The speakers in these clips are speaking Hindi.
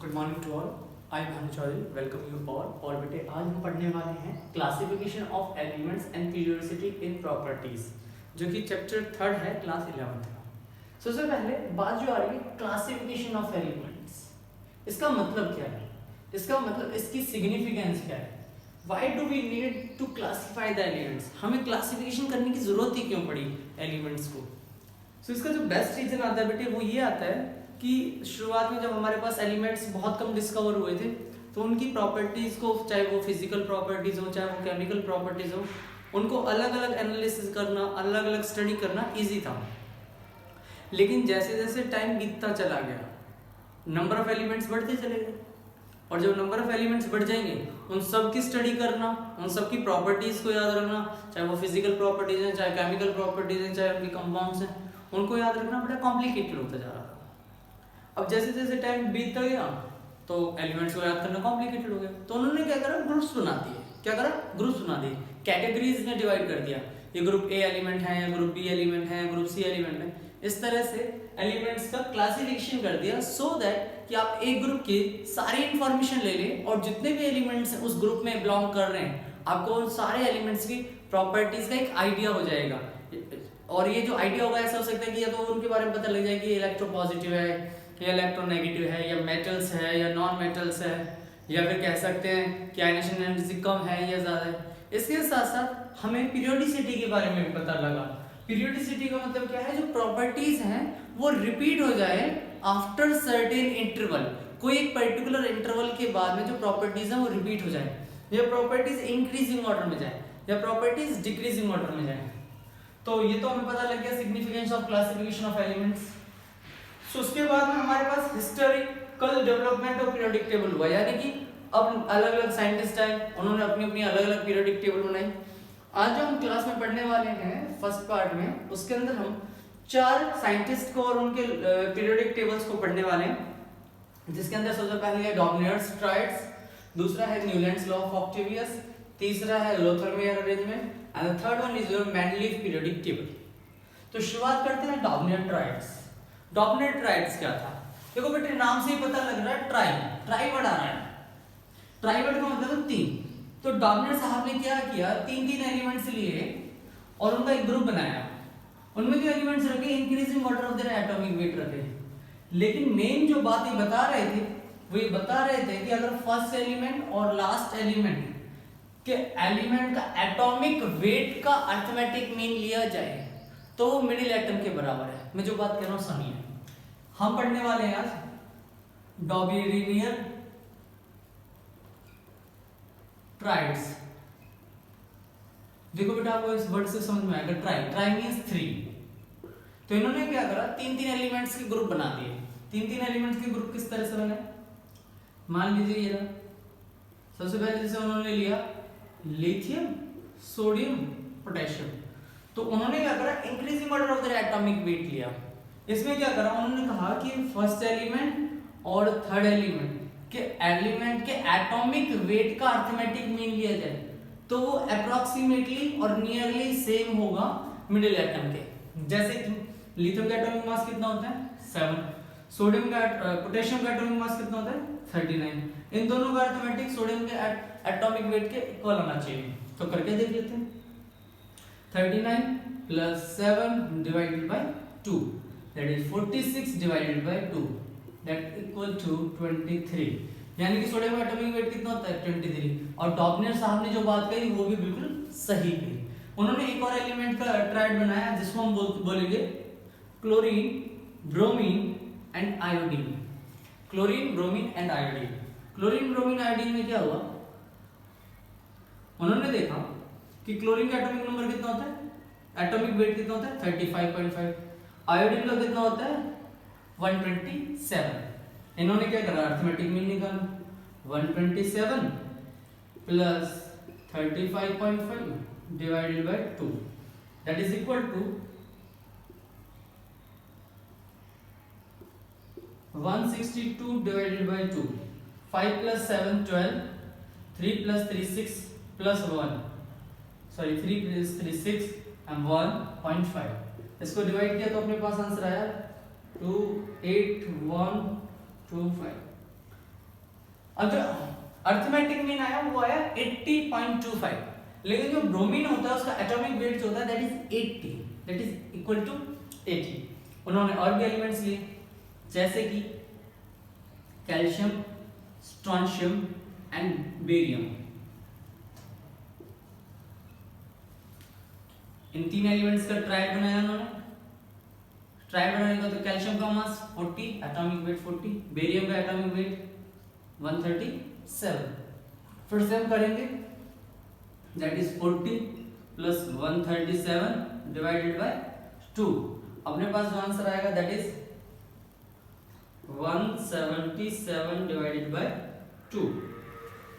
Good morning to all. I am Bhanu Chaudhary, welcome you all. और बेटे आज हम पढ़ने वाले हैं classification of elements and periodicity in properties, जो कि चैप्टर 3 है क्लास 11th का। सबसे पहले बात जो आ रही है क्लासिफिकेशन ऑफ एलिमेंट्स, इसका मतलब क्या है, इसका मतलब इसकी सिग्निफिकेंस क्या है। Why do we need to classify the elements, हमें क्लासिफिकेशन करने की जरूरत ही क्यों पड़ी एलिमेंट्स को। सो इसका जो बेस्ट रीजन आता है बेटे वो ये आता है कि शुरुआत में जब हमारे पास एलिमेंट्स बहुत कम डिस्कवर हुए थे तो उनकी प्रॉपर्टीज को, चाहे वो फिजिकल प्रॉपर्टीज हो चाहे वो केमिकल प्रॉपर्टीज हो, उनको अलग अलग एनालिसिस करना, अलग अलग स्टडी करना इजी था। लेकिन जैसे जैसे टाइम बीतता चला गया नंबर ऑफ एलिमेंट्स बढ़ते चले गए, और जब नंबर ऑफ एलिमेंट्स बढ़ जाएंगे उन सब की स्टडी करना, उन सब की प्रॉपर्टीज को याद रखना, चाहे वो फिजिकल प्रॉपर्टीज हैं, चाहे केमिकल प्रॉपर्टीज हैं, चाहे उनके कंपाउंड्स हैं, उनको याद रखना बड़ा कॉम्प्लिकेटेड होता जा रहा था। अब जैसे जैसे टाइम बीतता गया तो एलिमेंट्स को याद करना कॉम्प्लिकेटेड हो गया, तो उन्होंने क्या करा, ग्रुप्स बना दिए। क्या करा, ग्रुप्स बना दिए, कैटेगरीज में डिवाइड कर दिया। ये ग्रुप ए एलिमेंट है, या ग्रुप बी एलिमेंट है, ग्रुप सी एलिमेंट है। इस तरह से एलिमेंट्स का क्लासिफिकेशन कर दिया सो दैट कि आप एक ग्रुप की सारी इंफॉर्मेशन ले लें और जितने भी एलिमेंट्स उस ग्रुप में बिलोंग कर रहे हैं आपको उन सारे एलिमेंट्स की प्रॉपर्टीज का एक आइडिया हो जाएगा। और ये जो आइडिया होगा ऐसा हो सकता है कि या तो उनके बारे में पता लग जाए कि इलेक्ट्रोपॉजिटिव है या इलेक्ट्रोनेगेटिव है, या मेटल्स है या नॉन मेटल्स है, या फिर कह सकते हैं कि आयनेशन एनर्जी कम है या ज़्यादा है। इसके साथ साथ हमें पीरियोडिसिटी के बारे में भी पता लगा। पीरियोडिसिटी का मतलब क्या है, जो प्रॉपर्टीज हैं वो रिपीट हो जाए आफ्टर सर्टेन इंटरवल, कोई एक पर्टिकुलर इंटरवल के बाद में जो प्रॉपर्टीज हैं वो रिपीट हो जाए, या प्रॉपर्टीज इंक्रीजिंग ऑर्डर में जाए या प्रॉपर्टीज डिक्रीजिंग ऑर्डर में जाए। तो ये तो हमें पता लग गया significance of classification of elements. So उसके बाद में हमारे पास historical development of periodic table हुआ, यानी कि अब अलग अलग साइंटिस्ट आए, उन्होंने अपनी अपनी अलग अलग पीरियोडिक टेबल बनाई। आज जो हम क्लास में पढ़ने वाले हैं फर्स्ट पार्ट में, उसके अंदर हम 4 साइंटिस्ट को और उनके पीरियोडिक टेबल्स को पढ़ने वाले हैं, जिसके अंदर सबसे पहले है डॉग्नेयर्स ट्रायड्स, दूसरा है न्यूलैंड्स लॉ ऑफ ऑक्टेवियस, तीसरा है Lothar Meyer arrangement, and the third one is your Mendeleev periodic table. तो शुरुआत करते हैं डॉग्नेयर ट्रायड्स। डॉग्नेयर ट्रायड्स क्या था, देखो बेटे नाम से ही पता लग रहा है ट्राइवर्ड आ रहा है। ट्राइवर्ड का मतलब 3। तो डॉग्नेयर साहब ने क्या किया, 3 एलिमेंट्स लिए और उनका एक ग्रुप बनाया। उनमें जो एलिमेंट्स रखे increasing order of their atomic weight रखे। लेकिन मेन जो बात ये बता रहे थे वो ये बता रहे थे कि अगर फर्स्ट एलिमेंट और लास्ट एलिमेंट के एलिमेंट का एटॉमिक वेट का अरिथमेटिक मीन लिया जाए तो वो मिडिल एटम के बराबर है। मैं जो बात कह रहा हूं सुनिए। हम पढ़ने वाले हैं आज डॉग्नेयर ट्राइड्स। देखो बेटा आपको इस वर्ड से समझ में आएगा, ट्राई मींस 3। तो इन्होंने क्या करा, 3 एलिमेंट्स के ग्रुप बना दिए। 3 एलिमेंट्स के ग्रुप किस तरह से बने, मान लीजिए ये रहा। सबसे पहले जैसे उन्होंने लिया लिथियम, सोडियम, पोटेशियम। तो उन्होंने क्या करा, increasing order of their atomic weight लिया। इसमें क्या करा, उन्होंने कहा कि फर्स्ट एलिमेंट और थर्ड एलिमेंट के एटॉमिक वेट का अरिथमेटिक मीन लिया जाए तो वो अप्रोक्सीमेटली और नियरली सेम होगा मिडिल एटम के। जैसे कि लिथियम का एटॉमिक मास कितना होता है 7, सोडियम का पोटेशियम का एटॉमिक मास कितना होता है 39। इन दोनों का अरिथमेटिक सोडियम के एटॉमिक वेट के इक्वल होना चाहिए। तो करके देख लेते हैं। 39 plus 7 divided by 2, that is 46 divided by 2, that equal to 23। यानी कि सोडियम का एटॉमिक वेट कितना होता है 23। और डॉग्नेयर साहब ने जो बात कही वो भी बिल्कुल सही कही। उन्होंने एक और एलिमेंट का ट्राइड बनाया जिसको हम बोलेंगे chlorine, bromine and iodine. Chlorine, bromine and iodine. Chlorine, bromine, iodine में क्या हुआ, उन्होंने देखा कि क्लोरीन का एटॉमिक नंबर कितना होता है, एटॉमिक वेट कितना होता है 35.5। आयोडीन का कितना होता है 127। इन्होंने क्या करा, अरिथमेटिक मीन निकाला। 127 plus 35.5 divided by 2, that is equal to 162 divided by 2। 5 plus 7 12, 3 plus 3 6 plus 1, sorry 3 plus 3 6 and 1.5। इसको डिवाइड किया तो अपने पास आंसर आया 28125। अब जो अर्थमेटिक मीन आया वो आया 80.25, लेकिन जो ब्रोमीन होता है उसका एटॉमिक वेट जो होता है that is 80, that is equal to 80। उन्होंने और भी एलिमेंट्स लिए जैसे कि कैल्शियम, स्ट्रोंशियम एंड बेरियम। इन तीन एलिमेंट्स का ट्राइड बनाया उन्होंने। ट्राइड बनाने का तो कैल्शियम का मास 40, एटॉमिक वेट 40, बेरियम का एटॉमिक वेट 137। फिर से हम करेंगे that is 40 plus 137 divided by 2। अपने पास जो आंसर आएगा दैट इज 177 डिवाइडेड बाय 2।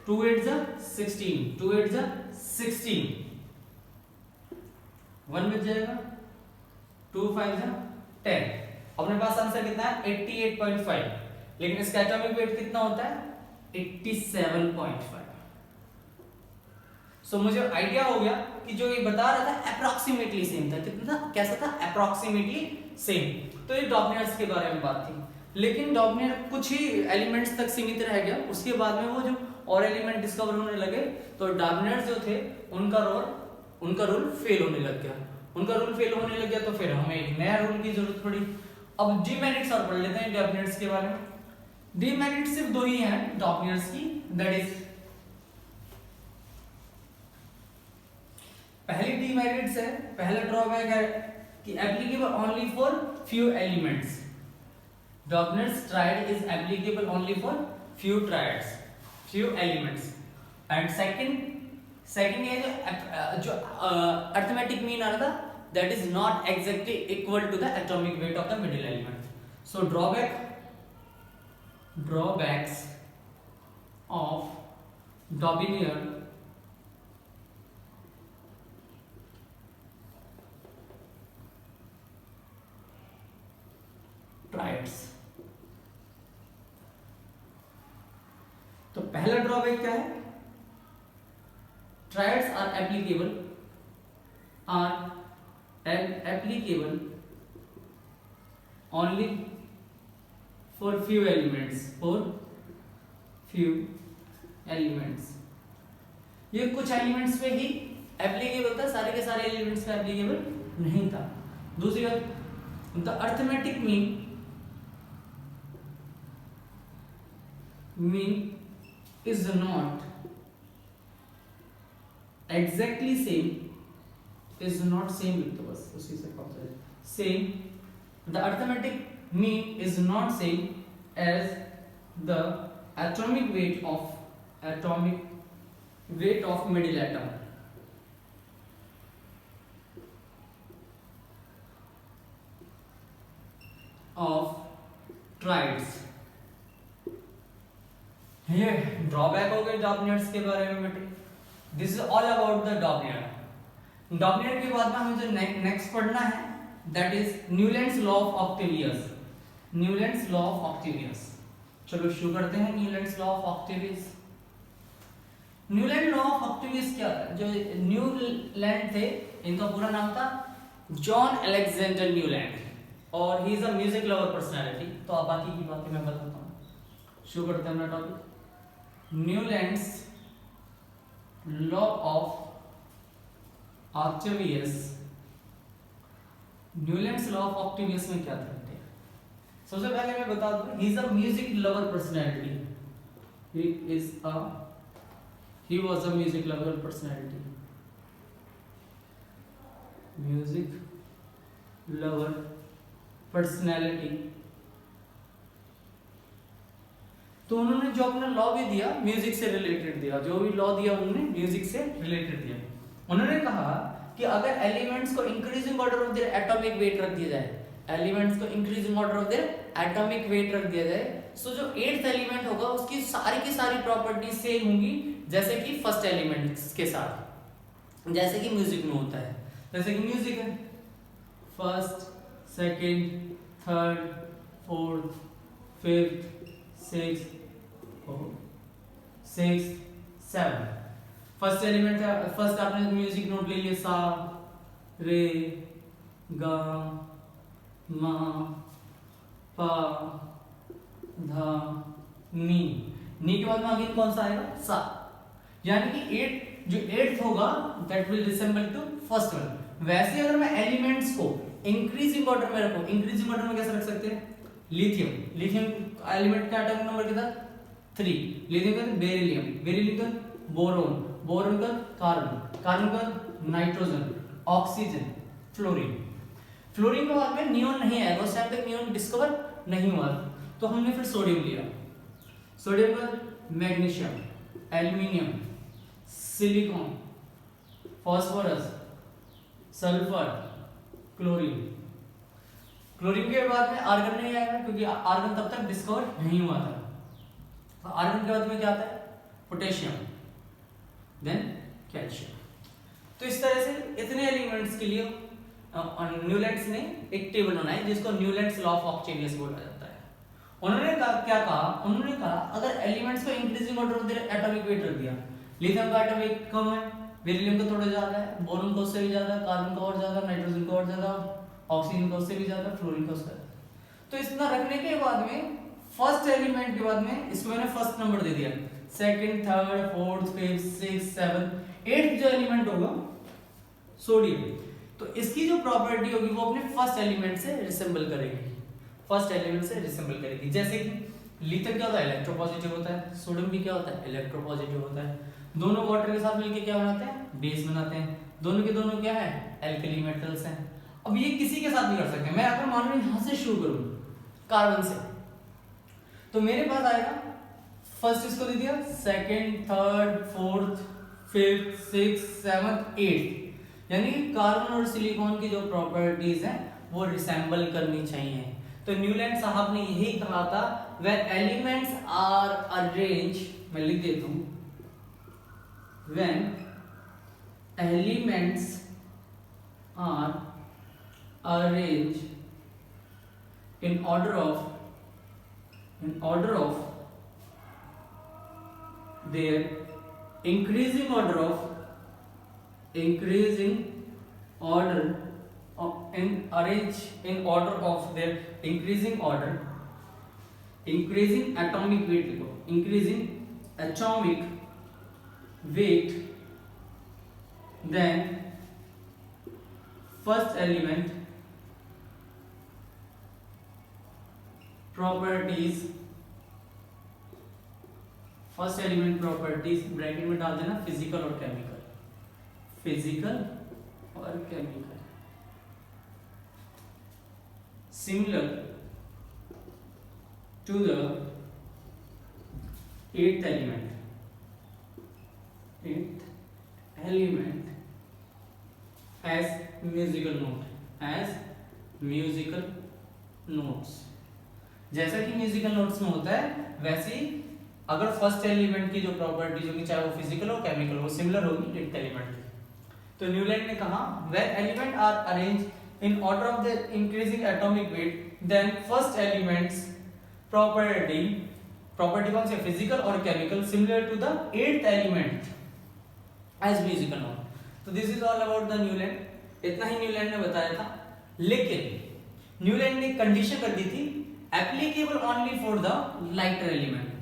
2 8 जा 16, 2 8 जा 16, 1 बच जाएगा, 2 5 जा 10। अपने पास आंसर कितना है 88.5, लेकिन इसका एटॉमिक वेट कितना होता है 87.5। सो मुझे आइडिया हो गया कि जो ये बता रहा था अप्रॉक्सीमेटली सेम था। कितना था, कैसा था, अप्रॉक्सीमेटली सेम। तो ये डॉपनर्स के बारे में बात थी, लेकिन डॉपनर कुछ ही एलिमेंट्स तक सीमित रह गया। उसके बाद में वो जो और एलिमेंट डिस्कवर होने लगे तो डॉपनर्स जो थे उनका रूल फेल होने लग गया। तो फिर हमें एक नया रूल की जरूरत पड़ी। अब डीमेरिट्स और पढ़ लेते हैं डॉपनर्स के बारे में। डीमेरिट सिर्फ दो ही हैं डॉपनर्स की, दैट इज पहली डीमेरिट्स है, पहला ड्रॉबैक है कि applicable only for few elements. Dobereiner's triad is applicable only for few elements. And second ये जो अर्थमेटिक मीन आ रहा था that is not exactly equal to the atomic weight of the middle element. So drawbacks of Dobereiner triads. तो पहला ड्रॉबैक क्या है, triads are applicable only for few elements. ये कुछ एलिमेंट्स पे ही एप्लीकेबल था, सारे के सारे एलिमेंट्स पे एप्लीकेबल नहीं था। दूसरी बात, the arithmetic mean is not exactly same, is not same with the bus उसी से कौन सा same, the arithmetic mean is not same as the atomic weight of middle atom of triads। ये ड्रॉबैक हो गए डॉपनर्स के बारे में बेटे। This is all about the Dobereiner. Dobereiner के बाद में हमें जो नेक्स्ट पढ़ना है that is Newlands law of octaves. चलो शुरू करते हैं Newlands law of octaves. Newland law of octaves क्या था, जो न्यूलैंड थे इनका पूरा नाम था जॉन अलेक्जेंडर न्यूलैंड, और he is a music lover personality. तो अब बाकी की बातें मैं बताता हूँ। शुरू करते हैं अपना topic, Newlands law of Octavius. Newlands law of Octavius में क्या था? सबसे पहले मैं बता दूं, he is a music lover personality. he was a music lover personality, music lover personality। तो उन्होंने जो अपना लॉ भी दिया म्यूजिक से रिलेटेड दिया, जो भी लॉ दिया उन्होंने म्यूजिक से रिलेटेड दिया। उन्होंने कहा कि अगर एलिमेंट्स को increasing order of their atomic weight रख दिया जाए, एलिमेंट्स को increasing order of their atomic weight रख दिया जाए, सो जो 8th एलिमेंट होगा उसकी सारी की सारी प्रॉपर्टीज सेम होंगी जैसे कि फर्स्ट एलिमेंट्स के साथ, जैसे कि म्यूजिक में होता है। जैसे कि म्यूजिक है first, second, third, fourth, fifth, sixth, seven. First element है, फर्स्ट आपने म्यूजिक नोट ले लिया, सा, रे, गा, मा, पा, धा, नी। नी के बाद में अगेन कौन सा आएगा, सा, यानी कि 8 जो 8th होगा that will resemble to first one. वैसे अगर मैं एलिमेंट्स को इंक्रीजिंग ऑर्डर में रखूं, इंक्रीजिंग ऑर्डर में कैसे रख सकते हैं, लिथियम, लिथियम एलिमेंट का एटॉमिक नंबर कितना 3, लिथियम का बेरिलियम, बेरिलियम का बोरोन, बोरोन का कार्बन, कार्बन का नाइट्रोजन, ऑक्सीजन, फ्लोरीन। फ्लोरीन के बाद में नियोन नहीं आएगा, उस टाइम तक नियोन डिस्कवर नहीं हुआ, तो हमने फिर सोडियम लिया, सोडियम का magnesium, aluminium, silicon, phosphorus, sulphur, chlorine. Chlorine के बाद में आर्गन नहीं आएगा क्योंकि आर्गन तब तक डिस्कवर नहीं हुआ था। आर्गन के बाद में क्या आता है, पोटेशियम, देन कैल्शियम। तो इस तरह से इतने एलिमेंट्स के लिए न्यूलैंड्स ने एक टेबल बनाई जिसको न्यूलैंड्स लॉ ऑफ ऑक्टेवियस बोला जाता है। उन्होंने क्या कहा, उन्होंने कहा अगर एलिमेंट्स को increasing order of their atomic weight रख दिया, लिथियम का एटॉमिक कम है, बेरिलियम का थोड़ा ज्यादा है, बोरोन का उससे भी ज्यादा, कार्बन का और ज्यादा, नाइट्रोजन का और ज्यादा, ऑक्सीजन का उससे भी ज्यादा, फ्लोरीन का उससे ज्यादा। तो इतना रखने के बाद में फर्स्ट एलिमेंट के बाद में इसको मैंने फर्स्ट नंबर दे दिया, second, third, fourth, fifth, sixth, seventh, eighth जो एलिमेंट होगा सोडियम, तो इसकी जो प्रॉपर्टी होगी वो अपने फर्स्ट एलिमेंट से रिसेंबल करेगी, फर्स्ट एलिमेंट से रिसेंबल करेगी। जैसे कि लिथियम क्या होता है, इलेक्ट्रोपॉजिटिव होता है, सोडियम भी क्या होता है, इलेक्ट्रोपॉजिटिव होता है। दोनों वाटर के साथ मिलकर क्या बनाते हैं, बेस बनाते हैं। दोनों के दोनों क्या है, एल्कली मेटल्स हैं। अब ये किसी के साथ भी कर सकते हैं। मैं अगर मान लो यहां से शुरू करूं कार्बन से, तो मेरे पास आएगा फर्स्ट इसको दे दिया, second, third, fourth, fifth, sixth, seventh, eighth, यानी कि कार्बन और सिलिकॉन की जो प्रॉपर्टीज हैं वो रिसेंबल करनी चाहिए। तो न्यूलैंड साहब ने यही कहा था, व्हेन एलिमेंट्स आर अरेंज, मैं लिख देता हूं, when elements are arrange in order of their increasing order of their increasing atomic weight, increasing atomic weight, then first element properties, first element properties bracket में डाल देना फिजिकल और केमिकल, फिजिकल और chemical, similar to the eighth element as musical notes. जैसा कि म्यूजिकल नोट्स में होता है वैसे ही अगर फर्स्ट एलिमेंट की जो प्रॉपर्टीज होगी, चाहे वो फिजिकल हो केमिकल हो, सिमिलर होगी एट्थ एलिमेंट की। तो न्यूलैंड ने कहा, when element are arrange in order of the increasing atomic weight, then first elements property कौन से, फिजिकल और chemical, similar to the eighth element as musical note. तो this is all about the Newland. इतना ही न्यूलैंड ने बताया था, लेकिन न्यूलैंड ने कंडीशन कर दी थी applicable only for the lighter element.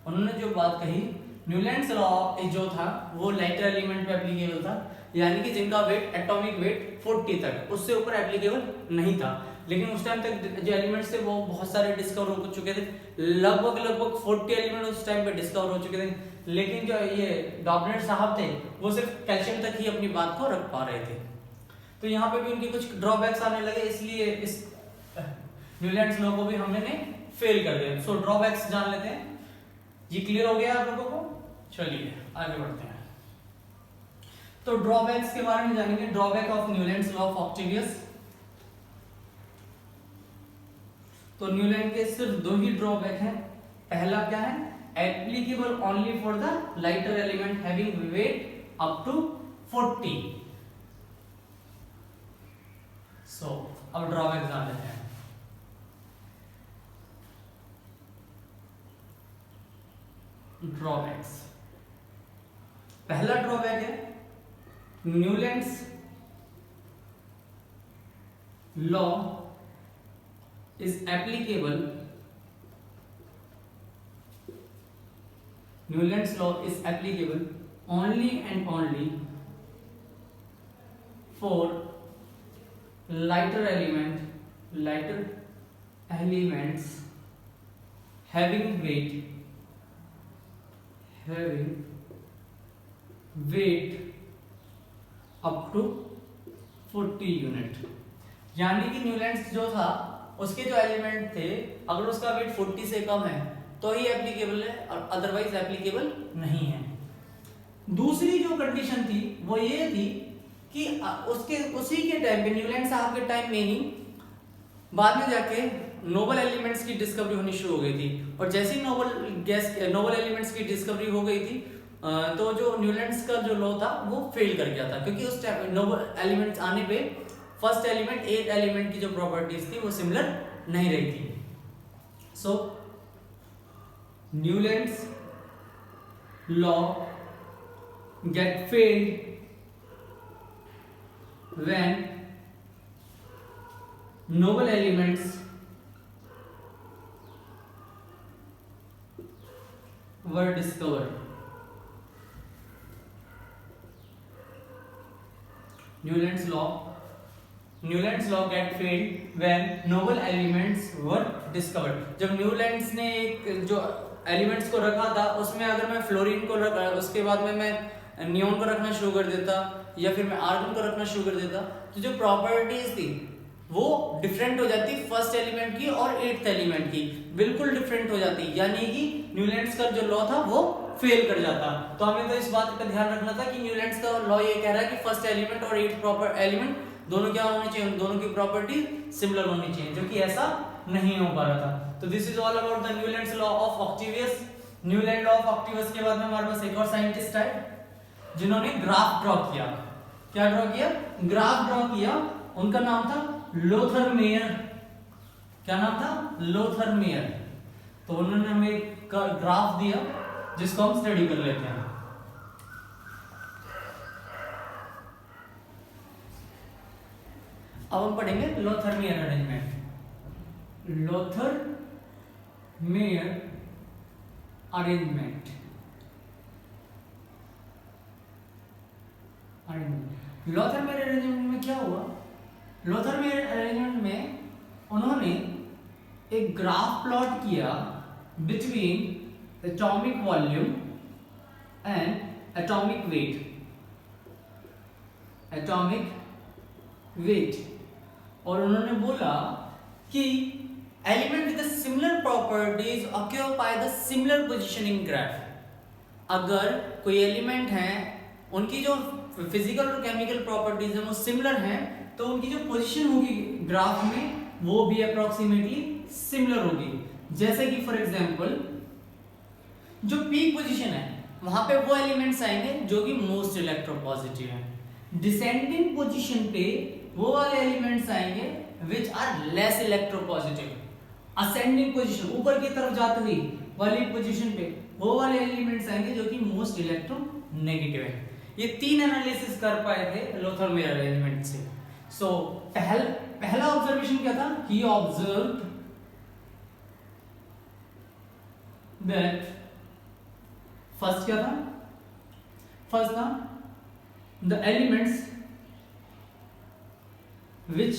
उन्होंने जो बात कही, न्यूलैंड्स लॉ जो था वो लाइटर एलिमेंट पे एप्लीकेबल था, यानी कि जिनका वेट एटॉमिक वेट 40 तक, उससे ऊपर एप्लीकेबल नहीं था। लेकिन उस टाइम तक जो एलिमेंट्स थे वो बहुत सारे डिस्कवर हो चुके थे, लगभग 40 एलिमेंट उस टाइम पे डिस्कवर हो चुके थे। लेकिन जो ये डॉबनेट साहब थे वो सिर्फ कैल्शियम तक ही अपनी बात को रख पा रहे थे। तो यहाँ पे भी उनके कुछ ड्रॉबैक्स आने लगे, इसलिए इस न्यूलैंड्स लॉ को भी हमने फेल कर दिया। सो ड्रॉबैक्स जान लेते हैं। ये क्लियर हो गया आप लोगों को? चलिए आगे बढ़ते हैं। तो ड्रॉबैक्स के बारे में जानेंगे। Drawback of Newlands law of octaves. तो न्यूलैंड के सिर्फ दो ही ड्रॉबैक हैं। पहला क्या है, applicable only for the lighter element having weight up to 40। So अब ड्रॉबैक जान लेते हैं। ड्रॉबैक्स, पहला ड्रॉबैक है Newlands law is applicable Newland's law is applicable only and only for lighter elements having weight up to 40 unit. यानी कि न्यूलैंड्स जो था उसके जो एलिमेंट थे अगर उसका वेट 40 से कम है तो ही एप्लीकेबल है और अदरवाइज एप्लीकेबल नहीं है। दूसरी जो कंडीशन थी वो ये थी कि उसी के टाइम पे न्यूलैंड साहब के टाइम में ही बाद में जाके नोबल एलिमेंट्स की डिस्कवरी होनी शुरू हो गई थी और जैसे ही नोबल एलिमेंट्स की डिस्कवरी हो गई थी तो जो न्यूलैंड्स का जो लॉ था वो फेल कर गया था क्योंकि उस टाइम नोबल एलिमेंट्स आने पे फर्स्ट एलिमेंट 8 एलिमेंट की जो प्रॉपर्टीज थी वो सिमिलर नहीं रही थी। So Newlands law get failed when noble elements were discovered. Newland's law get failed when noble elements were discovered. जब न्यूलैंड्स ने एक जो एलिमेंट्स को रखा था उसमें अगर मैं फ्लोरीन को रखा उसके बाद में मैं नियॉन को रखना शुरू कर देता या फिर मैं आर्गन को रखना शुरू कर देता तो जो प्रॉपर्टीज थी वो डिफरेंट हो जाती फर्स्ट एलिमेंट की और 8th एलिमेंट की, बिल्कुल डिफरेंट हो जाती। यानी कि न्यूलैंड्स का जो लॉ था वो फेल कर जाता। तो हमें तो इस बात का ध्यान रखना था कि न्यूलैंड्स का लॉ ये कह रहा है कि फर्स्ट एलिमेंट और 8th प्रॉपर एलिमेंट दोनों क्या होने चाहिए, दोनों की प्रॉपर्टी सिमिलर होनी चाहिए, जो कि ऐसा नहीं हो पा रहा था। तो this is all about the Newlands law of octaves. Newland law of octaves के बाद में हमारे पास एक और साइंटिस्ट है जिन्होंने ग्राफ ड्रॉ किया। क्या ड्रॉ किया? ग्राफ ड्रॉ किया। उनका नाम था लोथर मेयर। क्या नाम था? Lothar Meyer. तो उन्होंने हमें एक ग्राफ दिया जिसको हम स्टडी कर लेते हैं। अब हम पढ़ेंगे Lothar Meyer arrangement. Lothar Meyer arrangement. Lothar Meyer arrangement में क्या हुआ? लोथर मेयर अरेंजमेंट में उन्होंने एक ग्राफ प्लॉट किया between atomic volume and atomic weight और उन्होंने बोला कि element with similar properties occupy the similar position in graph. अगर कोई एलिमेंट है उनकी जो फिजिकल और केमिकल प्रॉपर्टीज है वो सिमिलर हैं तो उनकी जो पोजीशन होगी ग्राफ में वो भी अप्रोक्सीमेटली सिमिलर होगी। जैसे कि फॉर एग्जांपल जो पीक पोजीशन है वहां पे वो एलिमेंट्स आएंगे जो कि मोस्ट इलेक्ट्रोपॉजिटिव हैं। डिसेंडिंग पोजीशन पे वो वाले एलिमेंट्स आएंगे which are less electropositive. Ascending position ऊपर की तरफ जाते हुए वाली पोजीशन पे वो वाले एलिमेंट्स आएंगे जो कि मोस्ट इलेक्ट्रोनेगेटिव है। ये 3 एनालिसिस कर पाए थे लोथर मेयर अरेंजमेंट से। सो पहला ऑब्जर्वेशन क्या था? ही ऑब्जर्व्ड दैट फर्स्ट क्या था? फर्स्ट था the elements which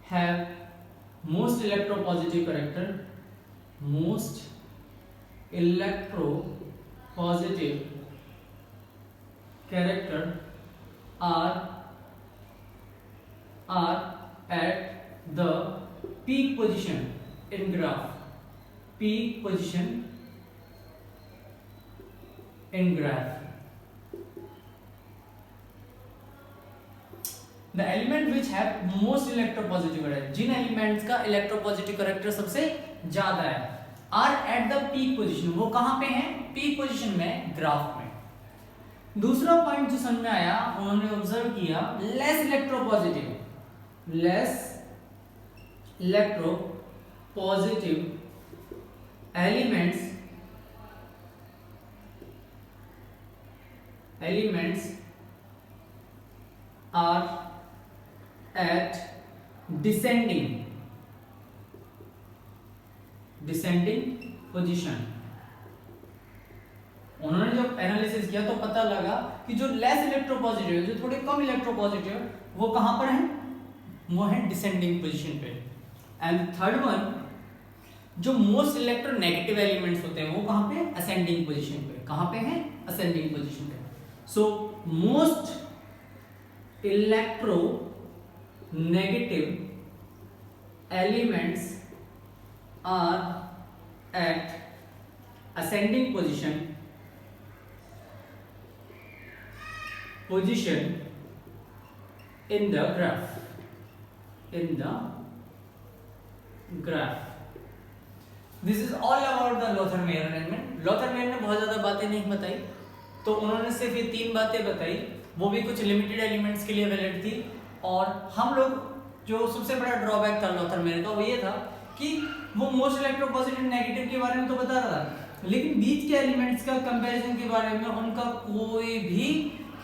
have most electropositive character are at the peak position in graph. The element which have most electropositive character, जिन एलिमेंट्स का इलेक्ट्रोपॉजिटिव करेक्टर सबसे ज्यादा है, are at the peak position, वो कहां पे हैं? पीक पोजीशन में, ग्राफ में। दूसरा पॉइंट जो समझ में आया, उन्होंने ऑब्जर्व किया less electropositive elements are at descending position उन्होंने जब एनालिसिस किया तो पता लगा कि जो लेस इलेक्ट्रोपॉजिटिव है, जो थोड़े कम इलेक्ट्रोपॉजिटिव है, वो कहां पर है, वो है डिसेंडिंग पोजीशन पे। एंड थर्ड वन, जो मोस्ट इलेक्ट्रोनेगेटिव एलिमेंट्स होते हैं वो कहां पे, असेंडिंग पोजीशन पे। कहां पे है, असेंडिंग पोजीशन पे। So most electro negative elements are at ascending position in the graph, this is all about the Lothar-Meyer arrangement। Lothar-Meyer ने बहुत ज्यादा बातें नहीं बताई, तो उन्होंने सिर्फ ये 3 बातें बताई, वो भी कुछ लिमिटेड एलिमेंट्स के लिए वैलिड थी। और हम लोग, जो सबसे बड़ा ड्रॉबैक था Lothar-Meyer का, वो ये था कि वो मोस्ट इलेक्ट्रोपॉजिटिव नेगेटिव के बारे में तो बता रहा था, लेकिन बीच के एलिमेंट्स का कंपैरिजन के बारे में उनका कोई भी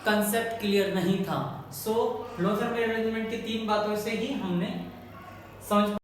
कंसेप्ट क्लियर नहीं था। सो Lothar-Meyer अरेंजमेंट की 3 बातों से ही हमने समझ